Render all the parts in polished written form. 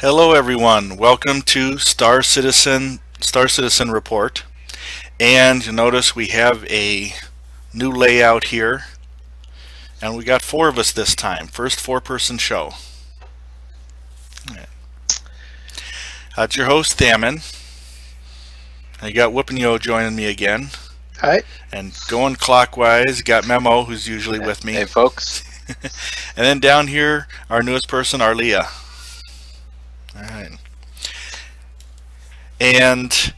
Hello everyone, welcome to Star Citizen Report. And you notice we have a new layout here, and we got 4 of us this time. First 4-person show. It's your host Thamin. I got Whoopin' joining me again. Hi. And going clockwise, got Memo, who's usually with me. Hey folks. And then down here, our newest person, Arleeya. Alright. And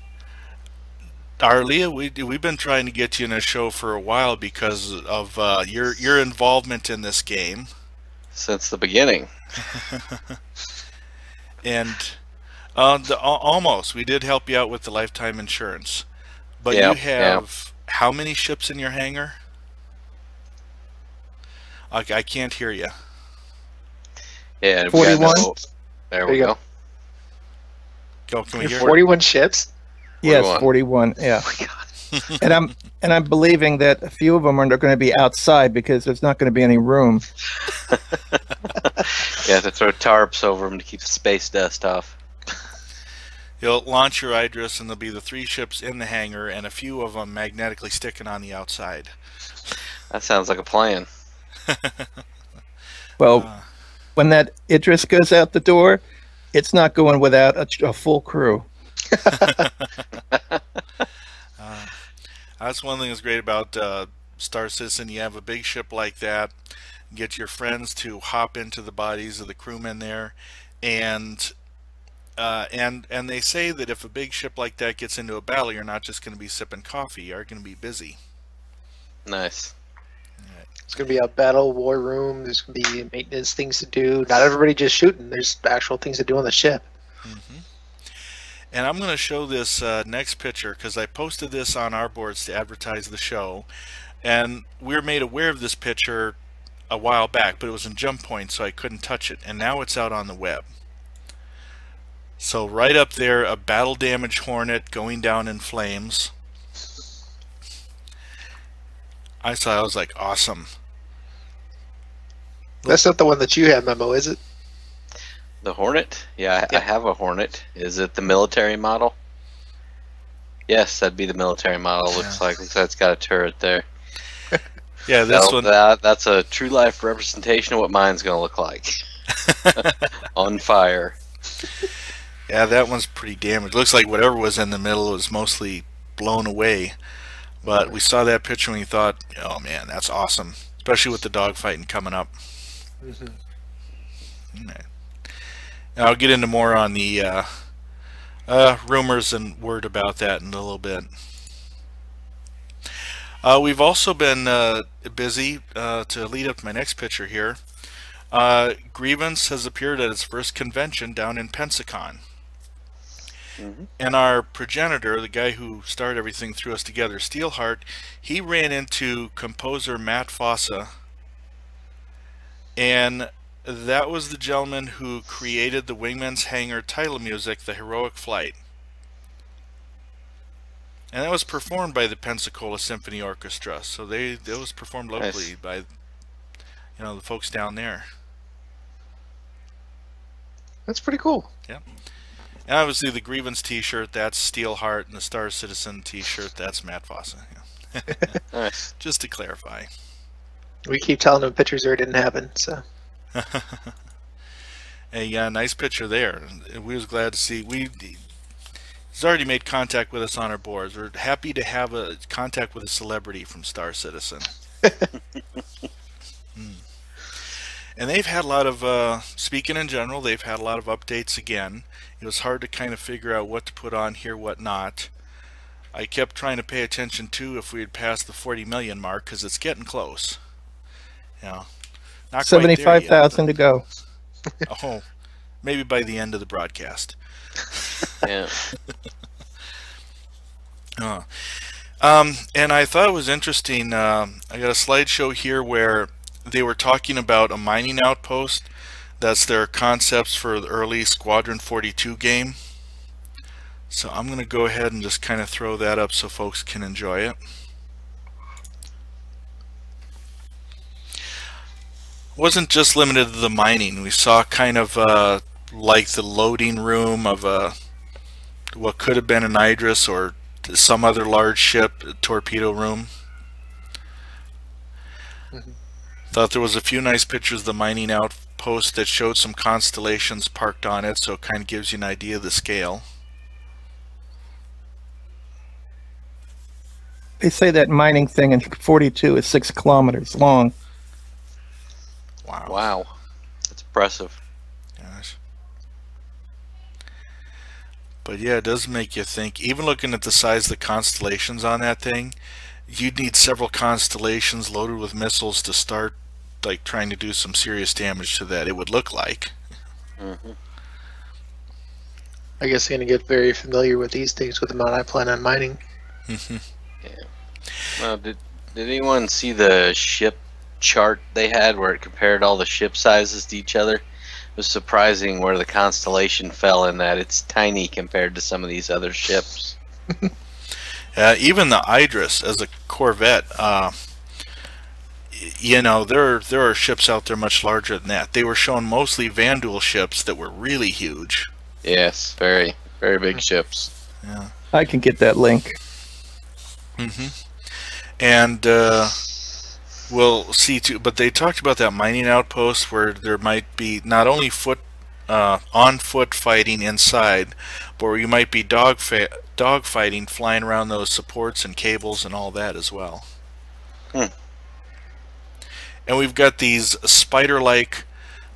Arleeya, we've been trying to get you in a show for a while because of your involvement in this game. Since the beginning. And almost, we did help you out with the lifetime insurance. But you have how many ships in your hangar? I can't hear you. Yeah, 41. There we go. Can we hear 41 ships? 41. Yes, 41. Yeah. Oh my God. and I'm believing that a few of them are going to be outside because there's not going to be any room. You have to throw tarps over them to keep the space dust off. You'll launch your Idris, and there'll be the 3 ships in the hangar, and a few of them magnetically sticking on the outside. That sounds like a plan. Well, when that Idris goes out the door, it's not going without a full crew. That's one thing that's great about Star Citizen. You have a big ship like that, get your friends to hop into the bodies of the crewmen there, and they say that if a big ship like that gets into a battle, you're not just going to be sipping coffee, you're going to be busy. Nice. It's going to be a battle war room. There's going to be maintenance things to do. Not everybody just shooting. There's actual things to do on the ship. And I'm going to show this next picture because I posted this on our boards to advertise the show, and we were made aware of this picture a while back, but it was in Jump Point, so I couldn't touch it, and now it's out on the web. So right up there, a battle damaged Hornet going down in flames. I was like, awesome. That's not the one that you have, Memo, is it? The Hornet? Yeah, I have a Hornet. Is it the military model? Yes, that'd be the military model. Looks like it's got a turret there. Yeah, this one. That's a true life representation of what mine's going to look like. On fire. Yeah, that one's pretty damaged. Looks like whatever was in the middle was mostly blown away. But we saw that picture and we thought, oh man, that's awesome. Especially with the dogfighting coming up. And I'll get into more on the rumors and word about that in a little bit. We've also been busy to lead up to my next picture here. Grievance has appeared at its first convention down in Pensacon. And our progenitor, the guy who started everything, threw us together, Steelheart, he ran into composer Matt Fossa, and that was the gentleman who created the Wingman's Hangar title music, The Heroic Flight. And that was performed by the Pensacola Symphony Orchestra, so that was performed locally by the folks down there. That's pretty cool. Yeah. And obviously the Grievance t-shirt, that's Steelheart, and the Star Citizen t-shirt, that's Matt Fossa. Yeah. Nice. Just to clarify. We keep telling them pictures there didn't happen, so. Hey, yeah, nice picture there. We was glad to see. He's already made contact with us on our boards. We're happy to have a contact with a celebrity from Star Citizen. And they've had a lot of, speaking in general, they've had a lot of updates again. It was hard to kind of figure out what to put on here, what not. I kept trying to pay attention to if we had passed the 40 million mark, because it's getting close. Not quite 75,000 to go. Oh, maybe by the end of the broadcast. Yeah. And I thought it was interesting. I got a slideshow here where they were talking about a mining outpost. That's their concepts for the early Squadron 42 game. So I'm going to go ahead and just kind of throw that up so folks can enjoy it. Wasn't just limited to the mining. We saw kind of like the loading room of a what could have been an Idris or some other large ship torpedo room. Thought there was a few nice pictures of the mining outpost that showed some constellations parked on it, so it kind of gives you an idea of the scale. They say that mining thing in 42 is 6 kilometers long. Wow. Wow. That's impressive. Gosh. But yeah, it does make you think. Even looking at the size of the constellations on that thing, you'd need several constellations loaded with missiles to start like trying to do some serious damage to that, it would look like. Mm-hmm. I guess I'm going to get very familiar with these things with the amount I plan on mining. Yeah. Well, did anyone see the ship chart they had where it compared all the ship sizes to each other? It was surprising where the Constellation fell in that. It's tiny compared to some of these other ships. Even the Idris as a corvette, you know, there are ships out there much larger than that. They were showing mostly Vanduul ships that were really huge. Yes, very, very big ships. Yeah. I can get that link. And we'll see too. But they talked about that mining outpost where there might be not only on foot fighting inside, but where you might be dog fighting flying around those supports and cables and all that as well. And we've got these spider-like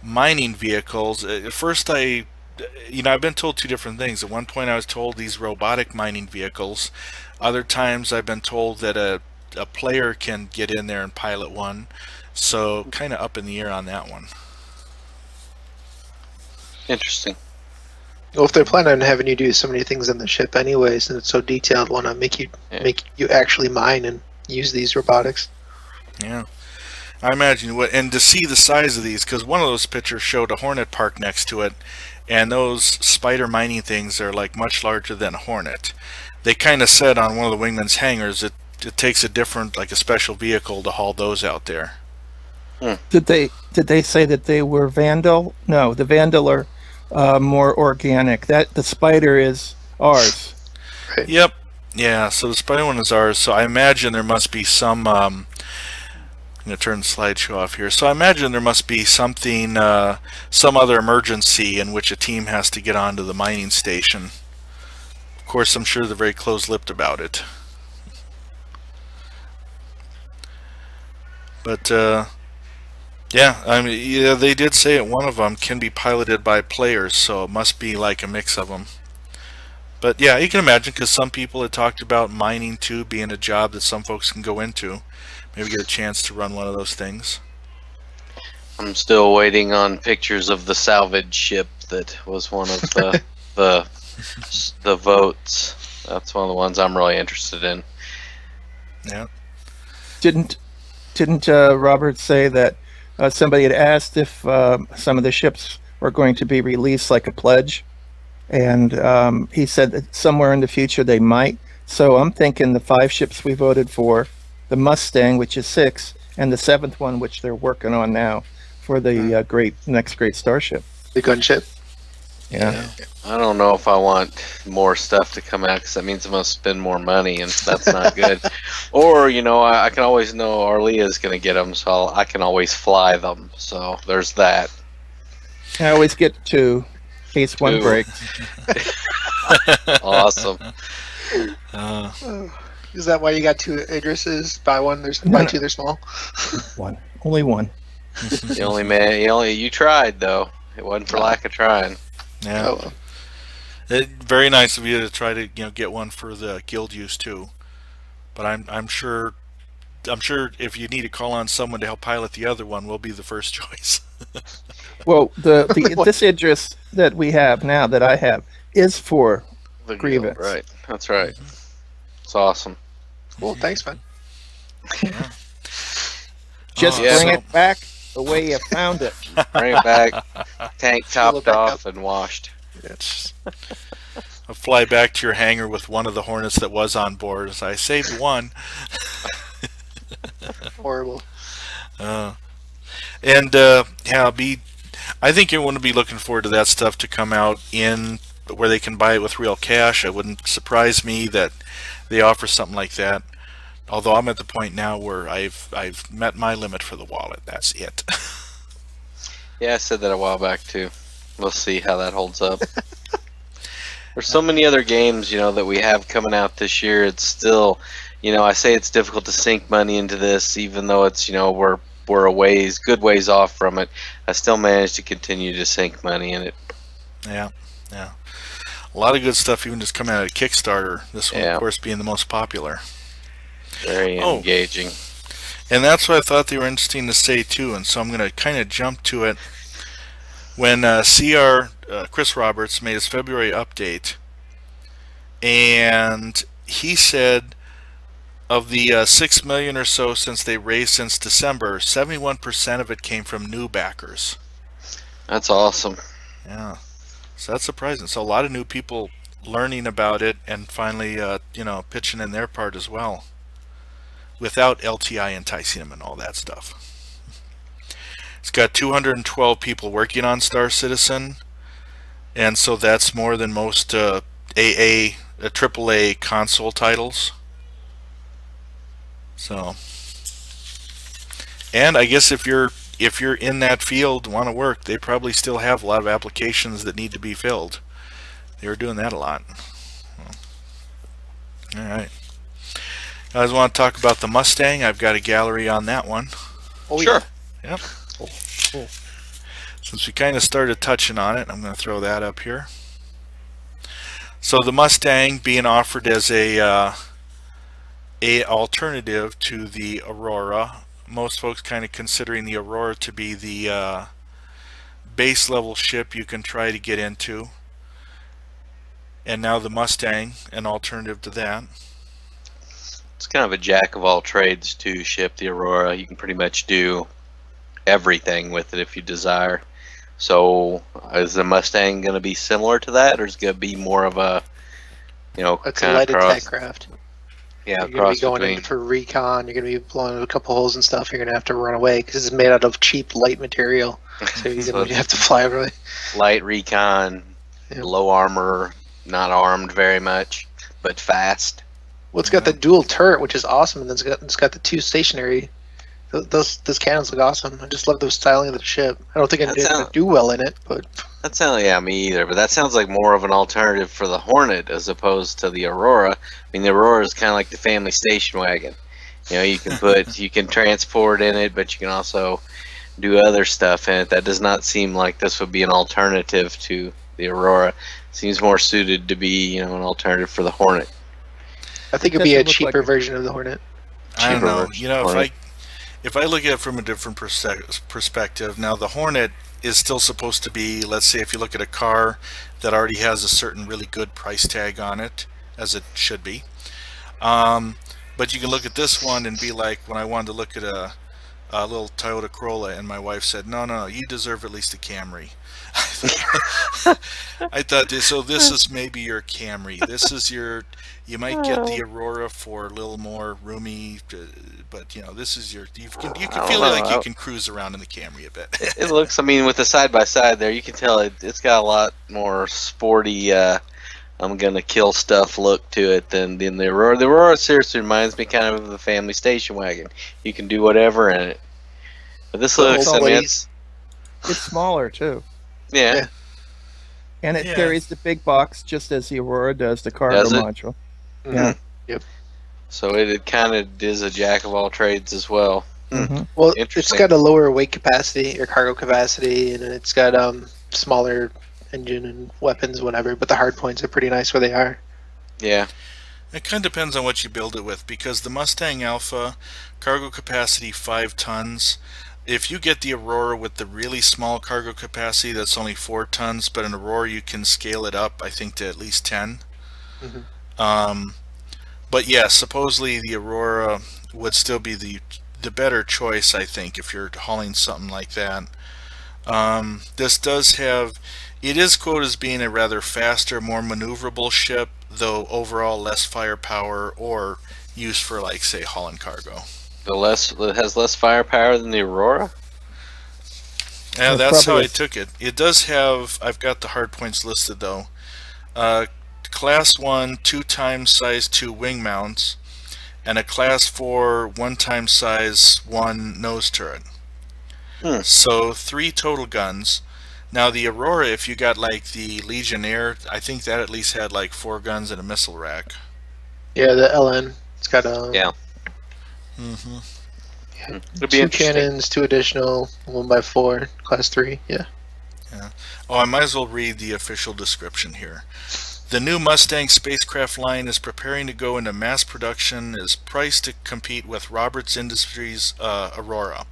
mining vehicles. At first I've been told two different things. At one point I was told these robotic mining vehicles. Other times I've been told that a player can get in there and pilot one. So kind of up in the air on that one. Interesting. Well, if they're planning on having you do so many things on the ship anyways, and it's so detailed, want to make you actually mine and use these robotics. Yeah. I imagine and to see the size of these, because one of those pictures showed a Hornet parked next to it, and those spider mining things are like much larger than a Hornet. They kind of said on one of the wingman's hangars it takes a different, like a special vehicle to haul those out there. Did they say that they were Vandal? No, the Vandal are more organic. The spider is ours. Right. Yep. Yeah. So the spider one is ours. So I imagine there must be some. I'm going to turn the slideshow off here. So I imagine there must be something, some other emergency in which a team has to get onto the mining station. Of course, I'm sure they're very close-lipped about it. But yeah, I mean, yeah, they did say it. One of them can be piloted by players, so it must be like a mix of them. But yeah, you can imagine, because some people had talked about mining too being a job that some folks can go into. Maybe get a chance to run one of those things. I'm still waiting on pictures of the salvage ship that was one of the the votes. That's one of the ones I'm really interested in. Yeah. Didn't Robert say that somebody had asked if some of the ships were going to be released like a pledge, and he said that somewhere in the future they might. So I'm thinking the 5 ships we voted for, the Mustang, which is 6, and the 7th one, which they're working on now for the next great starship. The gunship. Yeah. I don't know if I want more stuff to come out, because that means I'm going to spend more money, and that's not good. Or, you know, I can always know Arleeya is going to get them, so I can always fly them. So there's that. I always get 2 in case one 2. breaks. Awesome. Is that why you got 2 Idrises? Buy one, buy 2, they're small. One. Only one. You tried, though. It wasn't for lack of trying. Yeah. Oh, well. Very nice of you to try to get one for the guild use too. But I'm sure if you need to call on someone to help pilot the other one, we'll be the first choice. Well, this Idris that we have now, that I have, is for The Grievance. guild, right. That's right. It's awesome. Cool, thanks, man. Yeah. Just yeah, bring so- it back the way you found it. Bring it back, tank Fill it topped back off up. and washed. I'll fly back to your hangar with one of the Hornets that was on board. As I saved one. Horrible. Yeah, I think you want to be looking forward to that stuff to come out in where they can buy it with real cash. It wouldn't surprise me that they offer something like that. Although I'm at the point now where I've met my limit for the wallet. That's it. Yeah, I said that a while back too. We'll see how that holds up. There's so many other games, you know, that we have coming out this year. It's still, you know, I say it's difficult to sink money into this, even though it's, you know, we're a good ways off from it. I still manage to continue to sink money in it. Yeah, yeah. A lot of good stuff even just coming out of Kickstarter. This one, of course, being the most popular. Very engaging. And that's what I thought they were interesting to say too. And so I'm going to kind of jump to it. When Chris Roberts made his February update, and he said of the 6 million or so since they raised since December, 71% of it came from new backers. That's awesome. Yeah, so that's surprising. So a lot of new people learning about it and finally, you know, pitching in their part as well, without LTI enticing them and all that stuff. It's got 212 people working on Star Citizen, and so that's more than most AAA console titles. So, and I guess if you're in that field, want to work, they probably still have a lot of applications that need to be filled. They were doing that a lot. All right. I just want to talk about the Mustang. I've got a gallery on that one. Oh, sure. Yeah. Yep. Cool. Since we kind of started touching on it, I'm going to throw that up here. So the Mustang being offered as a alternative to the Aurora. Most folks kind of considering the Aurora to be the base level ship you can try to get into. And now the Mustang, an alternative to that. It's kind of a jack of all trades to ship, the Aurora. You can pretty much do everything with it if you desire. So is the Mustang going to be similar to that, or is it going to be more of a, you know, It's a kind light of cross? attack craft. Yeah, You're going to cross be going between. in for recon. You're going to be blowing a couple holes and stuff. You're going to have to run away because it's made out of cheap light material. So you're going to have to fly away. Light recon, Yep. low armor, not armed very much, but fast. Well, it's got the dual turret, which is awesome, and then it's got the two stationary. Those cannons look awesome. I just love the styling of the ship. I don't think I didn't do well in it, but That sounds, yeah, me either. But that sounds like more of an alternative for the Hornet as opposed to the Aurora. I mean, the Aurora is kind of like the family station wagon. You know, you can put, you can transport in it, but you can also do other stuff in it. That does not seem like this would be an alternative to the Aurora. It seems more suited to be, you know, an alternative for the Hornet. I think it'd be a cheaper version of the Hornet. I don't know. Cheaper You know, Hornet. if I look at it from a different perspective, now the Hornet is still supposed to be, let's say if you look at a car that already has a certain really good price tag on it, as it should be. But you can look at this one and be like, when I wanted to look at a little Toyota Corolla, and my wife said, no, you deserve at least a Camry. I thought, so this is maybe your Camry. This is your, you might get the Aurora for a little more roomy, but you know, this is your, you can feel like you can cruise around in the Camry a bit. It looks, I mean, with the side-by-side there, you can tell it's got a lot more sporty, I'm gonna kill stuff look to it than the Aurora. The Aurora seriously reminds me kind of a family station wagon. You can do whatever in it. But this looks, I mean, it's smaller too. yeah. And it Yeah. carries the big box just as the Aurora does the cargo Does it? module. Mhm. Yeah. Yep. So it kind of is a jack of all trades as well. hmm Well, it's Interesting. got a lower weight capacity or cargo capacity, and it's got smaller engine and weapons, whatever. But the hard points are pretty nice where they are. Yeah. It kind of depends on what you build it with, because the Mustang Alpha, cargo capacity 5 tons. If you get the Aurora with the really small cargo capacity, that's only 4 tons, but an Aurora you can scale it up, I think, to at least 10. Mhm. But yeah, supposedly the Aurora would still be the better choice, I think, if you're hauling something like that. This does have, it is quoted as being a rather faster, more maneuverable ship, though overall less firepower or used for, like, say, hauling cargo. It has less firepower than the Aurora. Yeah, that's how I took it. It does have, I've got the hard points listed though. Class 1, 2 times size 2 wing mounts, and a Class 4, 1 times size 1 nose turret. So 3 total guns. Now the Aurora, if you got like the Legionnaire, I think that at least had like 4 guns and a missile rack. Yeah, the LN. It's got yeah. Yeah, 2 cannons, 2 additional, 1x4, class 3. Yeah. Yeah. Oh, I might as well read the official description here. The new Mustang spacecraft line is preparing to go into mass production, is priced to compete with Roberts Industries' Aurora.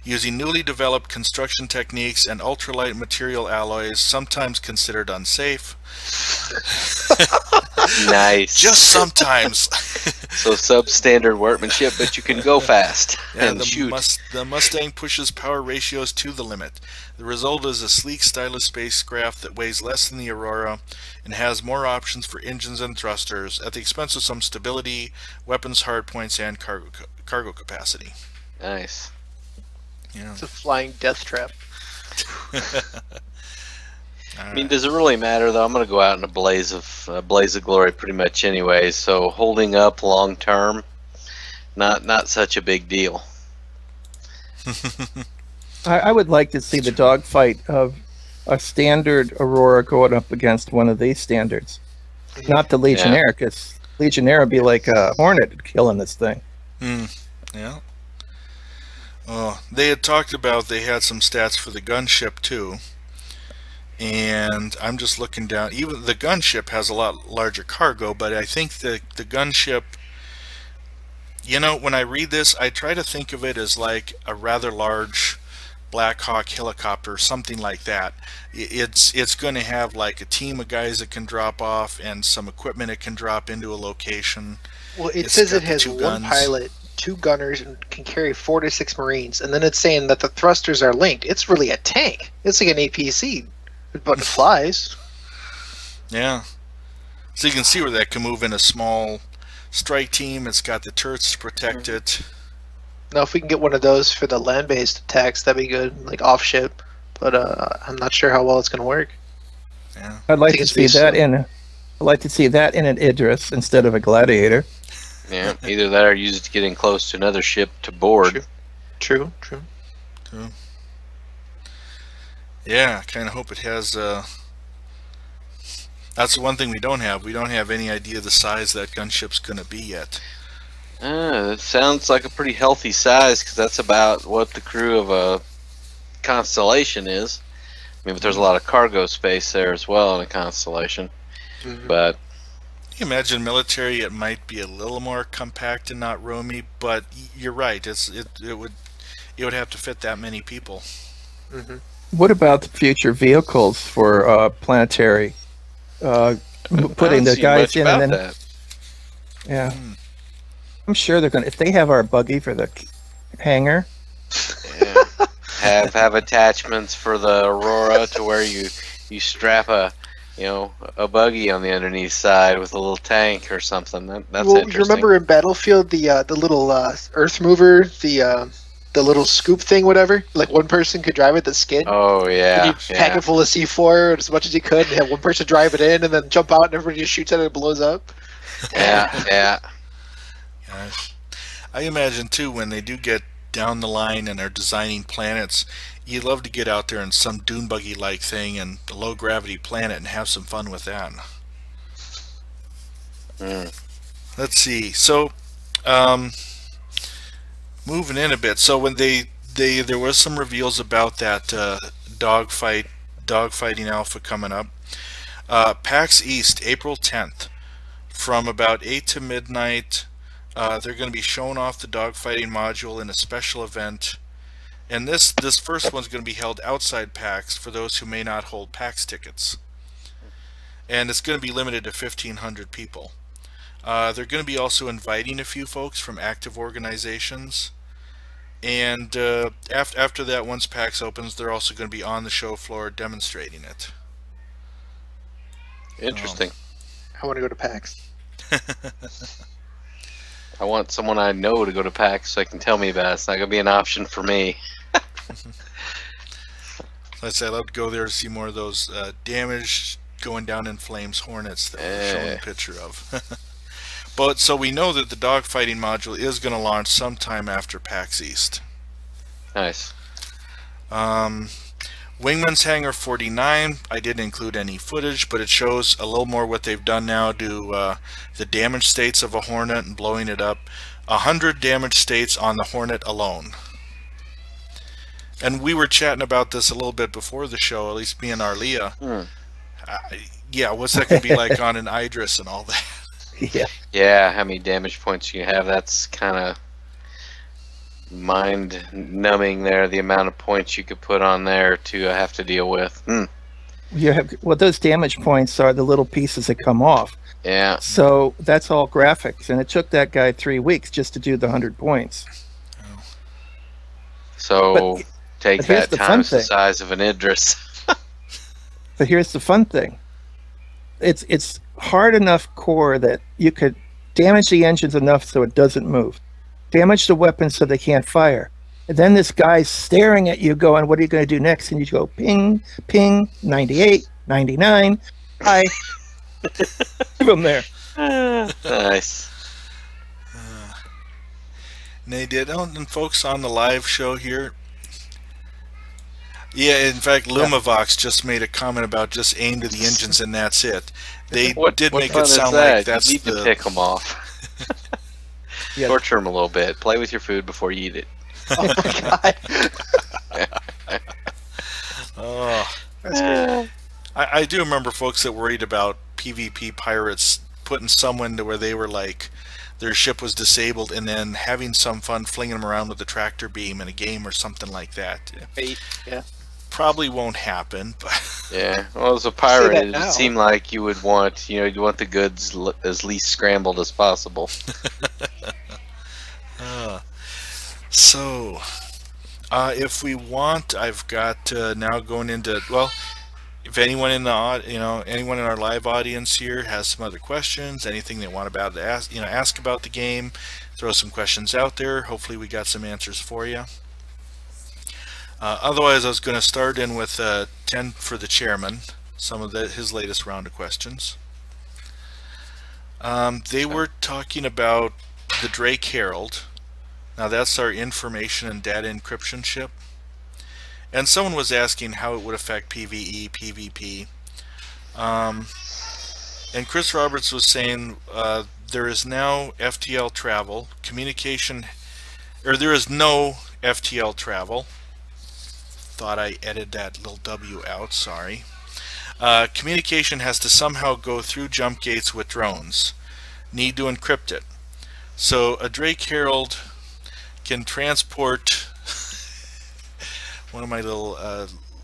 Using newly developed construction techniques and ultralight material alloys, sometimes considered unsafe. Nice. Just sometimes. So substandard workmanship, but you can go fast and shoot. The Mustang pushes power ratios to the limit. The result is a sleek, stylish spacecraft that weighs less than the Aurora and has more options for engines and thrusters at the expense of some stability, weapons hardpoints, and cargo capacity. Nice. Yeah. It's a flying death trap. I mean, does it really matter though? I'm going to go out in a blaze of glory pretty much anyway. So holding up long term, not such a big deal. I would like to see the dogfight of a standard Aurora going up against one of these standards, not the Legionnaire, because Legionnaire would be like a Hornet killing this thing. Yeah. Oh, they had talked about they had some stats for the gunship too. And I'm just looking down. Even the gunship has a lot larger cargo, but I think the gunship, you know, when I read this, I try to think of it as like a rather large Black Hawk helicopter, something like that. It's going to have like a team of guys that can drop off and some equipment it can drop into a location. Well, it says it has 1 pilot, 2 gunners, and can carry 4 to 6 Marines, and then it's saying that the thrusters are linked. It's really a tank. It's like an APC. But it flies. Yeah. So you can see where that can move in a small strike team. It's got the turrets to protect it. Now, if we can get one of those for the land-based attacks, that'd be good, like off-ship. But I'm not sure how well it's going to work. Yeah. I'd like to see that in an Idris instead of a Gladiator. Yeah, either that or use it to get in close to another ship to board. True. Yeah, I kind of hope it has. That's the one thing we don't have. We don't have any idea the size that gunship's going to be yet. It sounds like a pretty healthy size, because that's about what the crew of a Constellation is. I mean, but there's a lot of cargo space there as well in a Constellation. But can you imagine military? It might be a little more compact and not roomy, but you're right. It would have to fit that many people. What about the future vehicles for planetary? Putting the guys in and then yeah, I'm sure they're gonna, if they have our buggy for the hangar. Have attachments for the Aurora to where you strap a buggy on the underneath side with a little tank or something. That's interesting. You remember in Battlefield the little Earth mover, the little scoop thing, whatever? Like one person could drive it, the skid. Oh, yeah. And you pack it full of C4 as much as you could, and have one person drive it in, and then jump out, and everybody just shoots at it and it blows up. Yeah. Gosh. I imagine, too, when they do get down the line and are designing planets, you'd love to get out there in some dune buggy-like thing and a low-gravity planet and have some fun with that. Let's see. So, moving in a bit. So when there was some reveals about that dogfighting alpha coming up. PAX East, April 10th, from about 8 to midnight. They're going to be showing off the dogfighting module in a special event. And this first one's going to be held outside PAX for those who may not hold PAX tickets. And it's going to be limited to 1,500 people. They're going to be also inviting a few folks from active organizations. And after that, once PAX opens, they're also going to be on the show floor demonstrating it. Interesting. I want to go to PAX. I want someone I know to go to PAX so they can tell me about it. It's not going to be an option for me. Let's say I'd love to go there to see more of those damage going down in flames Hornets that we're showing a picture of. But so we know that the dogfighting module is going to launch sometime after PAX East. Nice. Wingman's Hangar 49, I didn't include any footage, but it shows a little more what they've done now to the damage states of a Hornet and blowing it up. 100 damage states on the Hornet alone. And we were chatting about this a little bit before the show, at least me and Arleeya. Yeah, what's that going to be like on an Idris and all that? Yeah. Yeah, how many damage points you have, that's kind of mind-numbing there, the amount of points you could put on there to have to deal with. You have, well, those damage points are the little pieces that come off. Yeah. So that's all graphics, and it took that guy 3 weeks just to do the 100 points. So take that times the size of an Idris. But here's the fun thing. It's hard enough core that you could damage the engines enough so it doesn't move. Damage the weapons so they can't fire. And then this guy's staring at you going, what are you going to do next? And you go, ping, ping, 98, 99. Hi. Leave him there. Nice. And they did. Oh, and folks on the live show here. Yeah, in fact, Lumavox just made a comment about just aim to the engines and that's it. They did make it sound like that's you need to pick them off. Yeah. Torture them a little bit. Play with your food before you eat it. Oh my god. Oh, That's good. I do remember folks that worried about PvP pirates putting someone to where they were like, their ship was disabled and then having some fun flinging them around with a tractor beam in a game or something like that. Yeah. Probably won't happen, but Yeah. Well, as a pirate, it seemed like you would want, you'd want the goods as least scrambled as possible. So, if we want, I've got now going into, well, if anyone in the anyone in our live audience here has some other questions, anything they want about to ask about the game, throw some questions out there. Hopefully, we got some answers for you. Otherwise, I was going to start in with 10 for the chairman, some of his latest round of questions. They were talking about the Drake Herald. Now that's our information and data encryption ship. And someone was asking how it would affect PvE, PvP. And Chris Roberts was saying there is now FTL travel, communication, or there is no FTL travel. Thought I edited that little W out, sorry. Communication has to somehow go through jump gates with drones. Need to encrypt it. So a Drake Herald can transport one of my little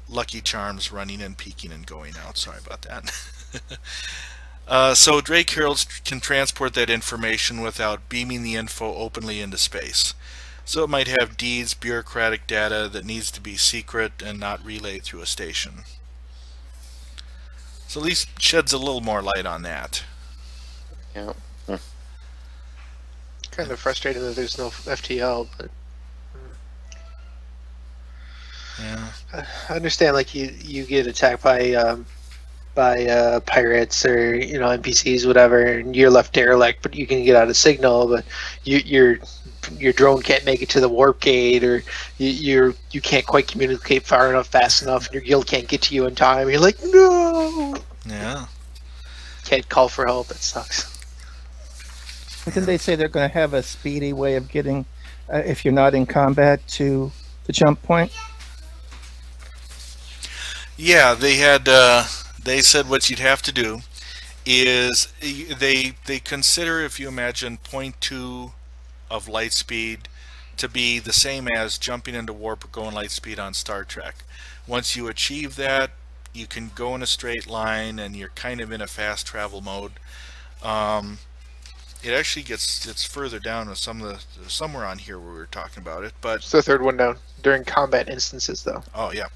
Lucky Charms running and peeking and going out. Sorry about that. So Drake Heralds can transport that information without beaming the info openly into space. So it might have deeds, bureaucratic data that needs to be secret and not relayed through a station. So at least sheds a little more light on that. Yeah. Kind of frustrating that there's no FTL, but Yeah. I understand. Like you get attacked by pirates or NPCs, whatever, and you're left derelict, but you can get out a signal, but your drone can't make it to the warp gate, or you can't quite communicate far enough, fast enough, and your guild can't get to you in time. You're like, no. Yeah. Can't call for help. That sucks. But didn't they say they're going to have a speedy way of getting, if you're not in combat, to the jump point? Yeah, they had. They said what you'd have to do is they consider, if you imagine 0.2 of light speed to be the same as jumping into warp or going light speed on Star Trek. Once you achieve that, you can go in a straight line and you're kind of in a fast travel mode. It actually gets further down with somewhere on here where we were talking about it, but It's the third one down during combat instances, though. oh yeah.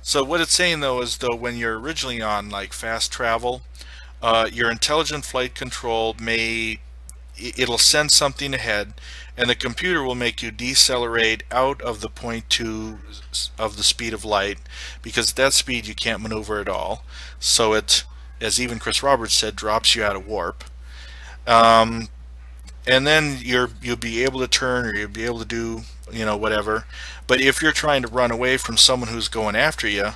So what it's saying though is when you're originally on like fast travel, your intelligent flight control may it'll send something ahead, and the computer will make you decelerate out of the 0.2 of the speed of light, because at that speed you can't maneuver at all. So it, as even Chris Roberts said, drops you out of warp. And then you'll be able to turn, or you'll be able to do, you know, whatever. But if you're trying to run away from someone who's going after you,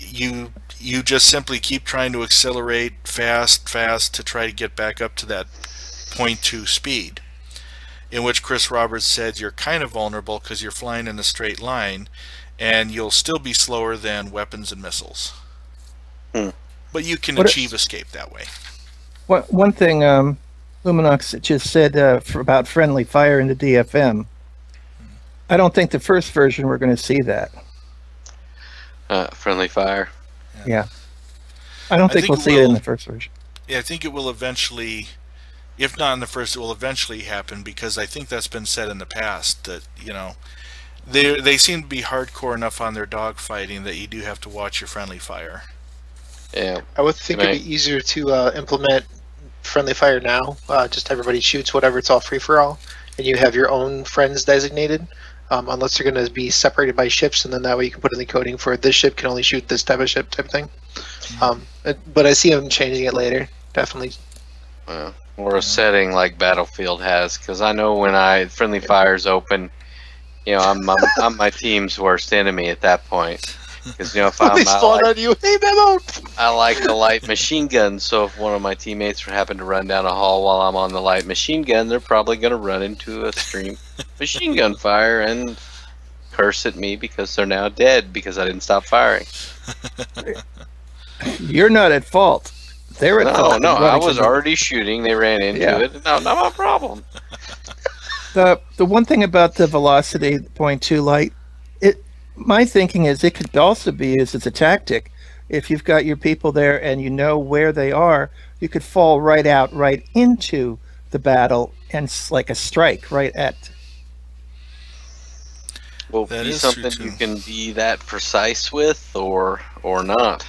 you just simply keep trying to accelerate fast to try to get back up to that 0.2 speed, in which Chris Roberts said you're kind of vulnerable because you're flying in a straight line, and you'll still be slower than weapons and missiles. But you can achieve escape that way. One thing Luminox just said about friendly fire in the DFM. I don't think the first version we're going to see that. Friendly fire. Yeah. I don't think we'll see it in the first version. Yeah, I think it will eventually, if not in the first, it will eventually happen, because I think that's been said in the past that, you know, they seem to be hardcore enough on their dogfighting that you do have to watch your friendly fire. Yeah. I would think it'd be easier to implement friendly fire now. Just everybody shoots whatever, it's all free for all, and you have your own friends designated. Unless they're going to be separated by ships, and then that way you can put in the coding for this ship can only shoot this type of ship type of thing. But I see them changing it later, definitely. Or a setting like Battlefield has, because I know when friendly fire's open, you know, I'm my team's worst enemy at that point. Because, you know, if they spawn on you, hey Memo! I like the light machine gun, so if one of my teammates happen to run down a hall while I'm on the light machine gun, they're probably going to run into a stream machine gun fire and curse at me because they're now dead because I didn't stop firing. You're not at fault. They're at fault. No, I was already shooting. They ran into it. No, not my problem. The one thing about the velocity 0.2 light, my thinking is it could also be used as a tactic. If you've got your people there and you know where they are, you could fall right into the battle and like a strike right at. Will it be something you can be that precise with, or not?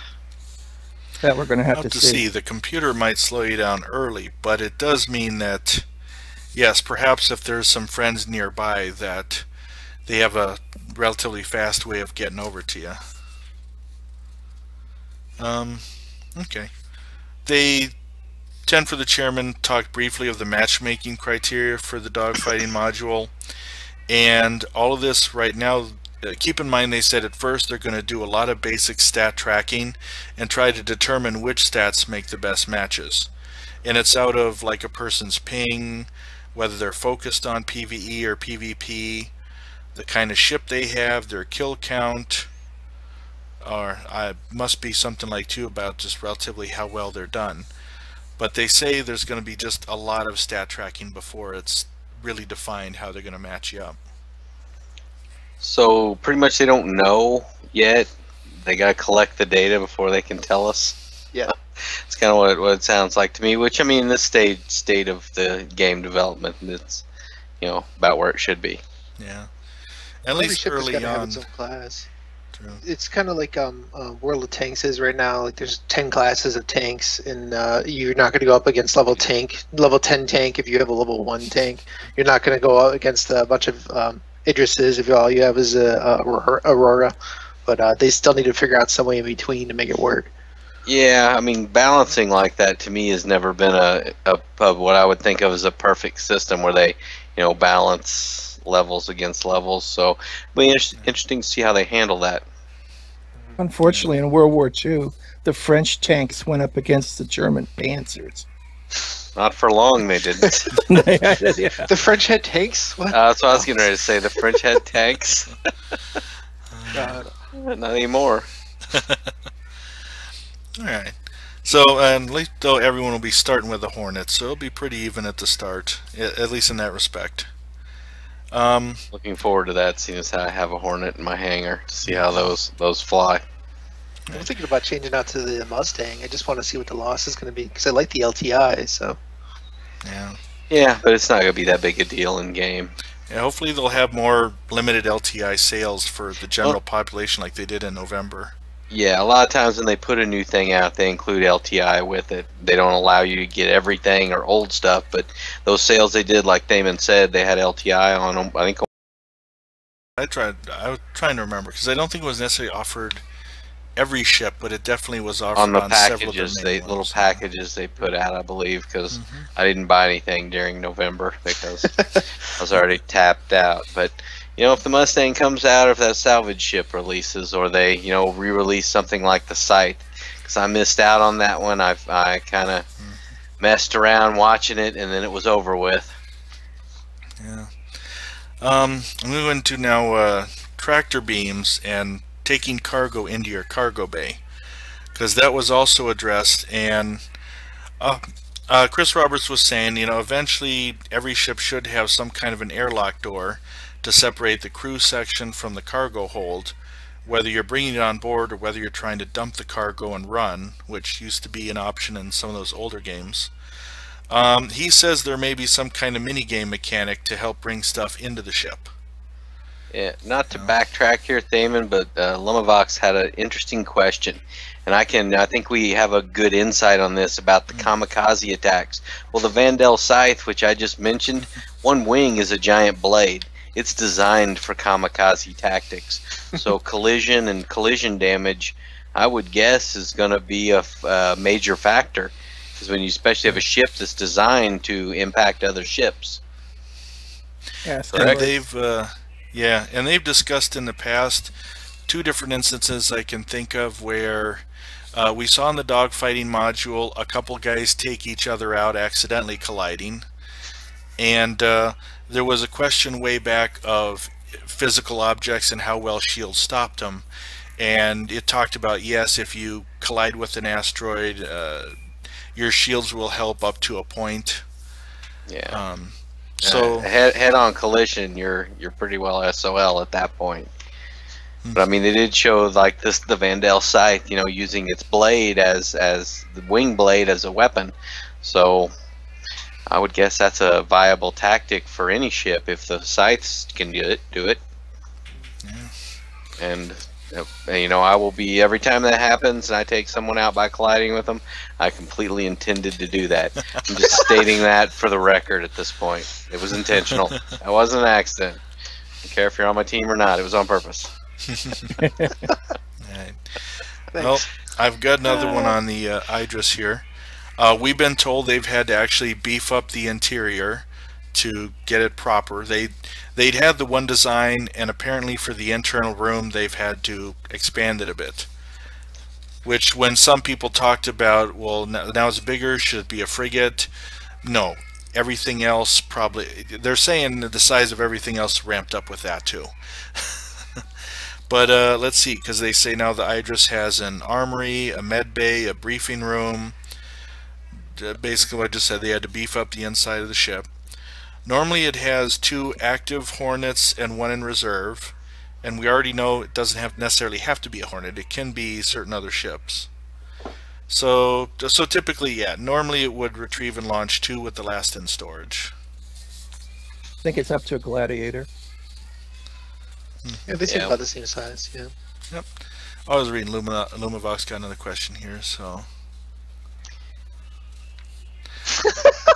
That we're going to have to see. The computer might slow you down early, but it does mean that, yes, perhaps if there's some friends nearby, that they have a relatively fast way of getting over to you. Okay. 10 for the chairman talked briefly of the matchmaking criteria for the dogfighting module, and all of this right now, keep in mind they said at first they're going to do a lot of basic stat tracking and try to determine which stats make the best matches. And it's out of like a person's ping, whether they're focused on PvE or PvP, the kind of ship they have, their kill count, or must be something like too about just relatively how well they're done. But they say there's going to be just a lot of stat tracking before it's really defined how they're going to match you up. So pretty much they don't know yet. They got to collect the data before they can tell us. Yeah. It's kind of what it sounds like to me, which, I mean, this state of the game development, it's, you know, about where it should be. Yeah. At least early on. Have its own class. True. It's kind of like World of Tanks is right now. Like there's 10 classes of tanks, and you're not going to go up against level 10 tank if you have a level 1 tank. You're not going to go up against a bunch of Idrises if all you have is a Aurora. But they still need to figure out some way in between to make it work. Yeah, I mean, balancing like that to me has never been a what I would think of as a perfect system where they, you know, balance levels against levels. So it'll be interesting to see how they handle that. Unfortunately, in World War II, the French tanks went up against the German panzers. Not for long, they didn't. Yeah. The French had tanks? What? That's what I was getting ready to say. The French had tanks. God. Not anymore. All right. So, at least though everyone will be starting with a Hornet, so it'll be pretty even at the start, at least in that respect. Looking forward to that, seeing as how I have a Hornet in my hangar to see how those fly. I'm thinking about changing out to the Mustang. I just want to see what the loss is going to be because I like the LTI. So. Yeah. Yeah, but it's not going to be that big a deal in game. Yeah, hopefully they'll have more limited LTI sales for the general population like they did in November. Yeah, a lot of times when they put a new thing out, they include LTI with it. They don't allow you to get everything or old stuff, but those sales they did, like Damon said, they had LTI on them. I think. I was trying to remember because I don't think it was necessarily offered every ship, but it definitely was offered On the several of packages, the they main little ones. packages they put out, I believe, because I didn't buy anything during November because I was already tapped out. But you know, if the Mustang comes out, or if that salvage ship releases, or they re-release something like the Scythe, because I missed out on that one. I kind of messed around watching it, and then it was over with. Yeah. I'm going to now tractor beams and taking cargo into your cargo bay, because that was also addressed. And Chris Roberts was saying, eventually every ship should have some kind of an airlock door to separate the crew section from the cargo hold, whether you're bringing it on board or whether you're trying to dump the cargo and run, which used to be an option in some of those older games. He says there may be some kind of mini-game mechanic to help bring stuff into the ship. Yeah, not to backtrack here, Thaman, but Lumavox had an interesting question, and I think we have a good insight on this about the kamikaze attacks. Well, the Vandal Scythe, which I just mentioned, one wing is a giant blade. It's designed for kamikaze tactics, so collision and collision damage, I would guess, is going to be a major factor, because when you especially have a ship that's designed to impact other ships. Yes, And they've discussed in the past 2 different instances I can think of where we saw in the dogfighting module a couple guys take each other out accidentally colliding, and there was a question way back of physical objects and how well shields stopped them, and it talked about, yes, if you collide with an asteroid, your shields will help up to a point. Yeah. So head-on collision, you're pretty well SOL at that point. But I mean, they did show like the Vandal Scythe, using its blade as the wing blade as a weapon. So I would guess that's a viable tactic for any ship if the Scythes can do it. Yeah. And I will be, every time that happens and I take someone out by colliding with them, I completely intended to do that. I'm just stating that for the record at this point. It was intentional. That wasn't an accident. I don't care if you're on my team or not. It was on purpose. Right. Well, I've got another one on the Idris here. We've been told they've had to actually beef up the interior to get it proper. They'd had the one design, and apparently for the internal room they've had to expand it a bit. Which, when some people talked about, well, now it's bigger, should it be a frigate? No, everything else probably, they're saying that the size of everything else ramped up with that too. But let's see, because they say now the Idris has an armory, a med bay, a briefing room. Basically what I just said, they had to beef up the inside of the ship. Normally it has 2 active Hornets and 1 in reserve, and we already know it doesn't necessarily have to be a Hornet. It can be certain other ships. So typically, yeah, normally it would retrieve and launch 2 with the last in storage. I think it's up to a Gladiator. Yeah, they seem about the same size. Yeah. Yep. I was reading Lumavox got another question here, so.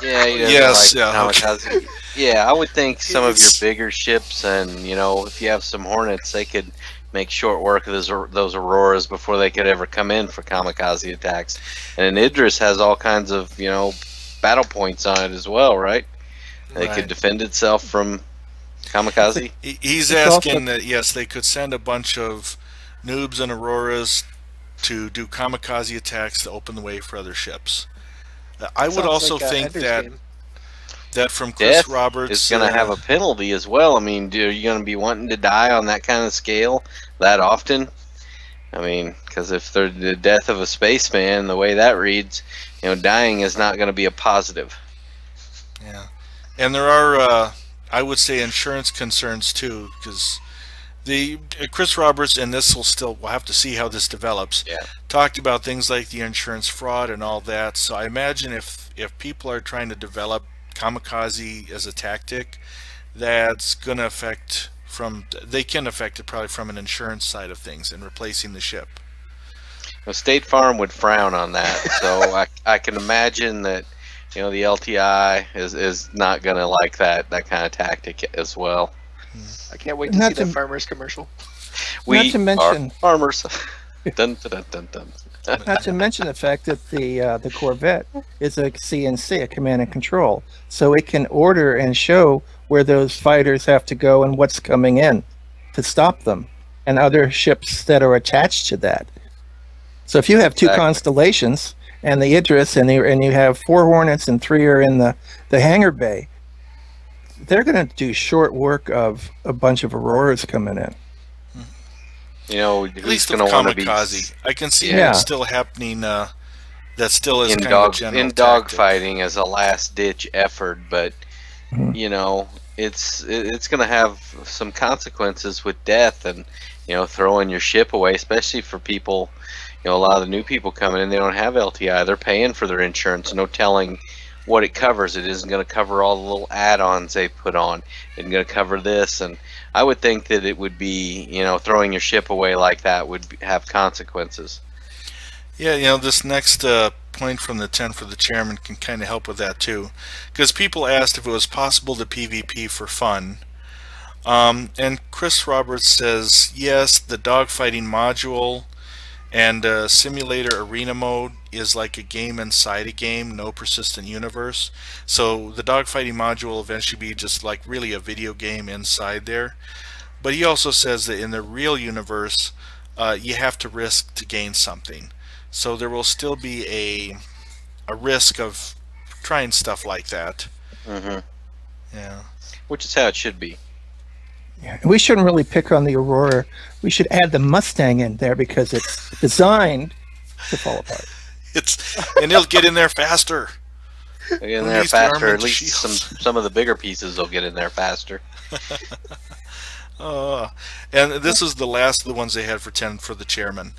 Yeah, yes, like yeah. Okay. Yeah, I would think some of your bigger ships, and if you have some Hornets, they could make short work of those Auroras before they could ever come in for kamikaze attacks. And an Idris has all kinds of battle points on it as well, right? They could defend itself from kamikaze. He's asking that, yes, they could send a bunch of noobs and Auroras to do kamikaze attacks to open the way for other ships. I would also think that from Chris Death Roberts is going to have a penalty as well. I mean, are you going to be wanting to die on that kind of scale that often? I mean, because if they're the death of a spaceman, the way that reads, dying is not going to be a positive. Yeah, and there are, I would say, insurance concerns too, because the Chris Roberts, and we'll have to see how this develops. Yeah. Talked about things like the insurance fraud and all that. So I imagine if people are trying to develop kamikaze as a tactic, that's going to affect they can affect it probably from an insurance side of things and replacing the ship. Well, State Farm would frown on that, so I can imagine that, you know, the LTI is not gonna like that kind of tactic as well. I can't wait to Not see to- the farmers commercial. We to mention- are farmers. Dun, dun, dun, dun, dun. Not to mention the fact that the Corvette is a CNC, a command and control, so it can order and show where those fighters have to go and what's coming in to stop them, and other ships that are attached to that. So if you have two Exactly. constellations and the Idris, and you have 4 Hornets and 3 are in the hangar bay, they're going to do short work of a bunch of Auroras coming in. You know, At who's least of going to want to be kamikaze. I can see Yeah. it still happening. That still is in kind dog of a general in tactic. dogfighting as a last ditch effort, but Mhm. you know, it's going to have some consequences with death, and you know, throwing your ship away, especially for people. You know, a lot of the new people coming in, they don't have LTI. They're paying for their insurance. No telling what it covers. It isn't going to cover all the little add-ons they put on. It's going to cover this, and I would think that it would be, you know, throwing your ship away like that would have consequences. Yeah, you know, this next point from the 10 for the chairman can kind of help with that too, because people asked if it was possible to PvP for fun. And Chris Roberts says yes, the dogfighting module and simulator arena mode is like a game inside a game, no persistent universe. So the dogfighting module will eventually be just like really a video game inside there. But he also says that in the real universe, you have to risk to gain something. So there will still be a risk of trying stuff like that. Hmm. Yeah. Which is how it should be. Yeah. We shouldn't really pick on the Aurora. We should add the Mustang in there because it's designed to fall apart. And he'll get in there faster. They'll get in Who there needs the faster. armament At least shields? some of the bigger pieces will get in there faster. And this is the last of the ones they had for 10 for the chairman.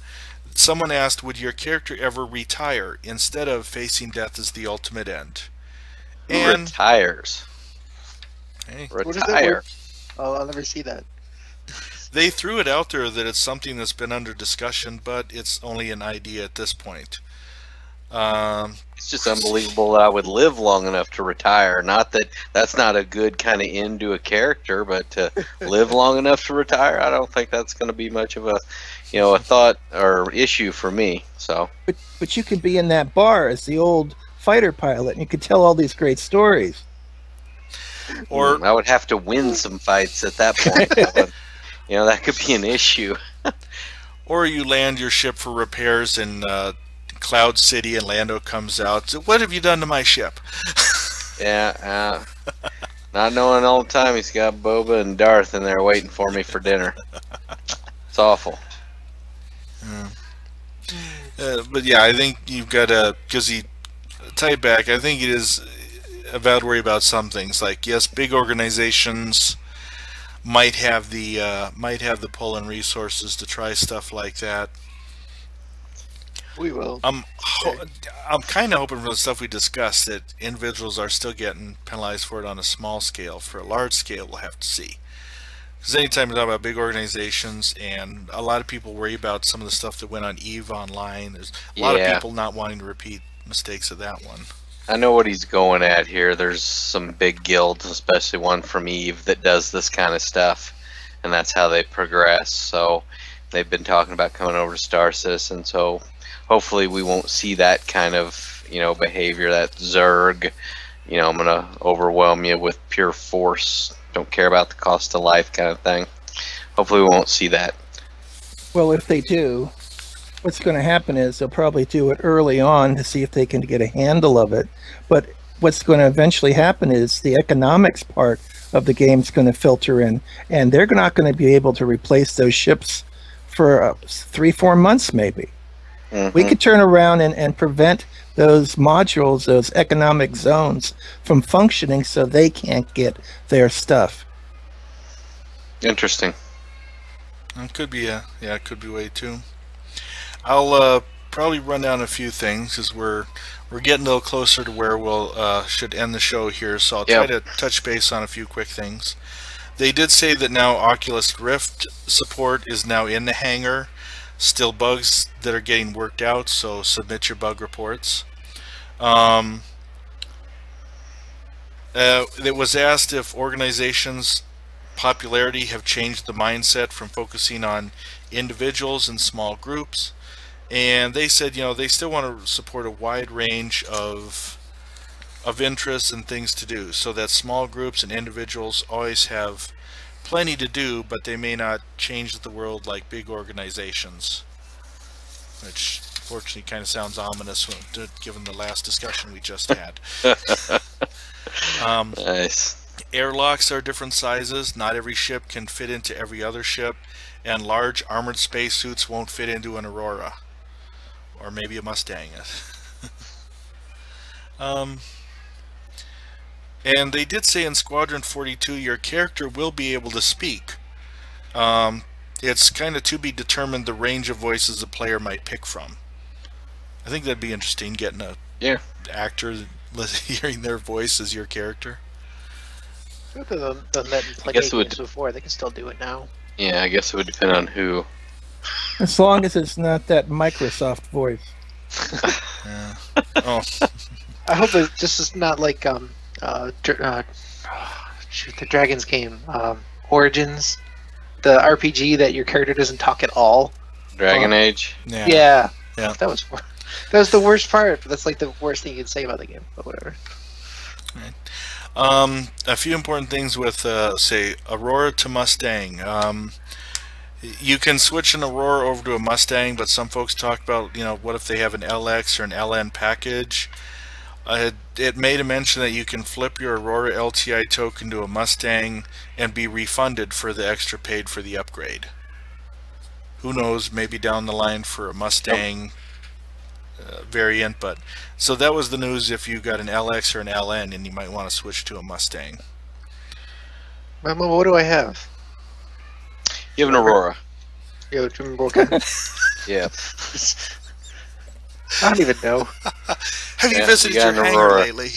Someone asked, would your character ever retire instead of facing death as the ultimate end? And Retires. hey, What is it? Retire. Oh, I'll never see that. they threw it out there that it's something that's been under discussion, but it's only an idea at this point. It's just unbelievable that I would live long enough to retire. Not that that's not a good kind of end to a character, but to live long enough to retire, I don't think that's going to be much of a, you know, a thought or issue for me. So, But you could be in that bar as the old fighter pilot, and you could tell all these great stories. Or I would have to win some fights at that point. That would, you know, that could be an issue. Or you land your ship for repairs in Cloud City and Lando comes out. So, what have you done to my ship? Yeah, not knowing all the time he's got Boba and Darth in there waiting for me for dinner. It's awful. But yeah, I think you've got to, because he tied back, I think it is about to worry about some things. Like, yes, big organizations might have the pull and resources to try stuff like that. We will. I'm kind of hoping for the stuff we discussed that individuals are still getting penalized for it on a small scale. For a large scale, we'll have to see. Because anytime you talk about big organizations, and a lot of people worry about some of the stuff that went on EVE Online, there's a lot of people not wanting to repeat mistakes of that one. I know what he's going at here. There's some big guilds, especially one from EVE, that does this kind of stuff, and that's how they progress. So they've been talking about coming over to Star Citizen, so hopefully we won't see that kind of, you know, behavior, that Zerg, you know, I'm going to overwhelm you with pure force, don't care about the cost of life kind of thing. Hopefully we won't see that. Well, if they do, what's going to happen is they'll probably do it early on to see if they can get a handle of it. But what's going to eventually happen is the economics part of the game's going to filter in, and they're not going to be able to replace those ships for 3-4 months maybe. We could turn around and prevent those modules, those economic zones, from functioning so they can't get their stuff. Interesting. It could be it could be a way too. I'll probably run down a few things as we're getting a little closer to where we'll should end the show here. So I'll try to touch base on a few quick things. They did say that now Oculus Rift support is now in the hangar. still bugs that are getting worked out, so submit your bug reports. It was asked if organizations' popularity have changed the mindset from focusing on individuals and small groups, and they said, they still want to support a wide range of interests and things to do, so that small groups and individuals always have plenty to do, but they may not change the world like big organizations, which fortunately kind of sounds ominous given the last discussion we just had. Nice. Airlocks are different sizes. Not every ship can fit into every other ship, and large armored spacesuits won't fit into an Aurora, or maybe a Mustang. And they did say in Squadron 42 your character will be able to speak. It's kind of to be determined the range of voices the player might pick from. I think that'd be interesting, getting a actor hearing their voice as your character. They've done that in plenty of games before. They can still do it now. Yeah, I guess it would depend on who. As long as it's not that Microsoft voice. Yeah. Oh. I hope it just is not like the Dragons game, Origins, the RPG that your character doesn't talk at all. Dragon Age. Yeah. That was the worst part. That's like the worst thing you can say about the game. But whatever. Right. A few important things with say Aurora to Mustang. You can switch an Aurora over to a Mustang, but some folks talk about, what if they have an LX or an LN package. It made a mention that you can flip your Aurora LTI token to a Mustang and be refunded for the extra paid for the upgrade. Who knows, maybe down the line for a Mustang variant, but so that was the news if you got an LX or an LN and you might want to switch to a Mustang. Mama, what do I have? You have an Aurora. Yeah, okay. Yeah. I don't even know. Have you visited your hangar lately?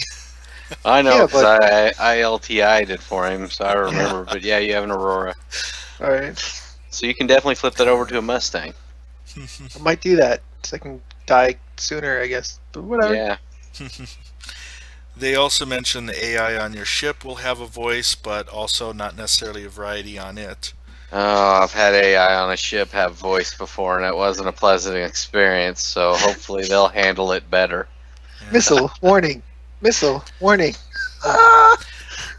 I know, because I LTI'd it for him, so I remember. But yeah, you have an Aurora. All right. So you can definitely flip that over to a Mustang. I might do that, so I can die sooner, I guess. But whatever. Yeah. They also mentioned the AI on your ship will have a voice, but also not necessarily a variety on it. Oh, I've had AI on a ship have voice before, and it wasn't a pleasant experience, so hopefully they'll handle it better. Yeah. Missile, warning. Missile, warning. Oh,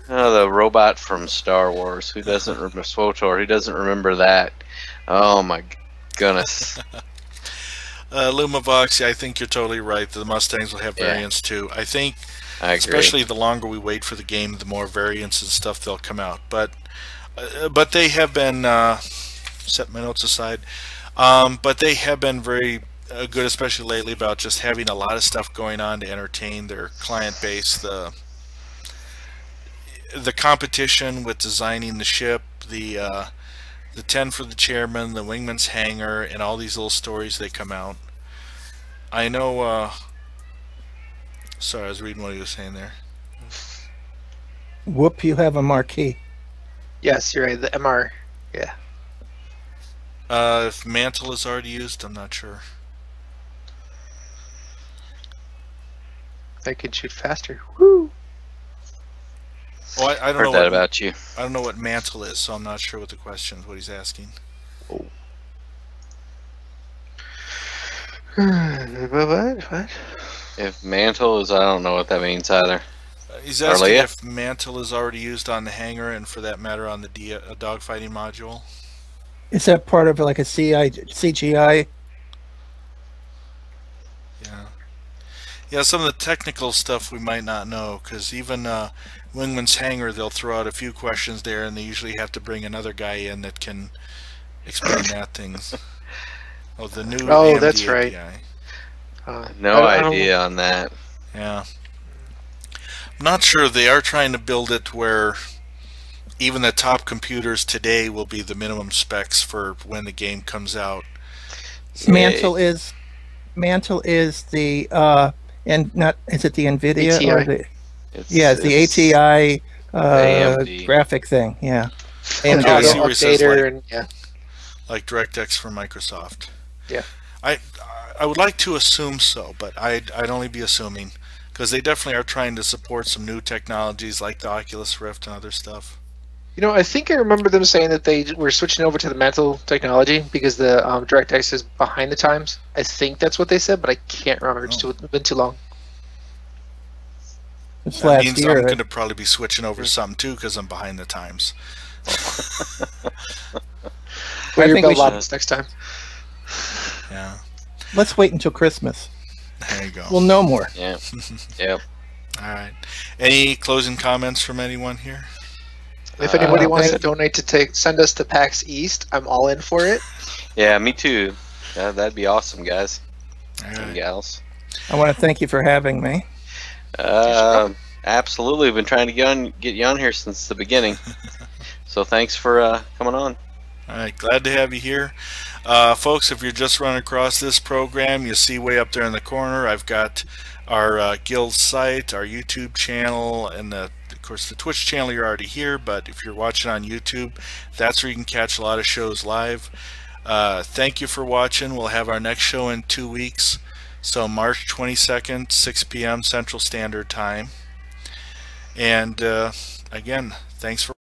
the robot from Star Wars, who doesn't remember SWTOR, who doesn't remember that? Oh my goodness. Lumavox, I think you're totally right. The Mustangs will have variants too. I think, especially the longer we wait for the game, the more variants and stuff they'll come out. But they have been, set my notes aside, but they have been very good, especially lately, about just having a lot of stuff going on to entertain their client base. The competition with designing the ship, the 10 for the chairman, the wingman's hangar, and all these little stories they come out. I know, sorry, I was reading what he was saying there. Whoop, you have a marquee. Yes, you're right, the MR, yeah. If mantle is already used, I'm not sure. I can shoot faster. Woo! Oh, I don't Heard know that about you. I don't know what mantle is, so I'm not sure what the question is, what he's asking. Oh. What? If mantle is, I don't know what that means either. He's asking Arleeya? if mantle is already used on the hangar and, for that matter, on the dogfighting module. Is that part of like a CGI? Yeah. Yeah, some of the technical stuff we might not know, because even Wingman's Hangar, they'll throw out a few questions there, and they usually have to bring another guy in that can explain that things. Oh, the new AMD that's API. right. No idea on that. Yeah. I'm not sure. They are trying to build it where even the top computers today will be the minimum specs for when the game comes out. Mantle is the and not is it the NVIDIA ATI. or the it's the ATI AMD. graphic thing, yeah. And Auto see where it says updater like, and yeah. like DirectX for Microsoft. Yeah. I would like to assume so, but I'd only be assuming, because they definitely are trying to support some new technologies like the Oculus Rift and other stuff. You know, I think I remember them saying that they were switching over to the Mantle technology because the DirectX is behind the times. I think that's what they said, but I can't remember. It's been too long. This That last means year, I'm going to probably be switching over to something too, because I'm behind the times. Wear I your think we bell should- bottoms next time. Yeah, let's wait until Christmas. there you go. We'll know more. Yeah. Yep. All right. Any closing comments from anyone here? If anybody wants to thank- donate to send us to PAX East, I'm all in for it. Yeah, me too. That'd be awesome, guys All and right. gals. I want to thank you for having me. Absolutely. We've been trying to get you on here since the beginning. So thanks for coming on. All right, glad to have you here. Folks, if you're just running across this program, you see way up there in the corner, I've got our guild site, our YouTube channel, and of course the Twitch channel. You're already here, but if you're watching on YouTube, that's where you can catch a lot of shows live. Thank you for watching. We'll have our next show in 2 weeks, so March 22nd, 6 p.m. Central Standard Time. And again, thanks for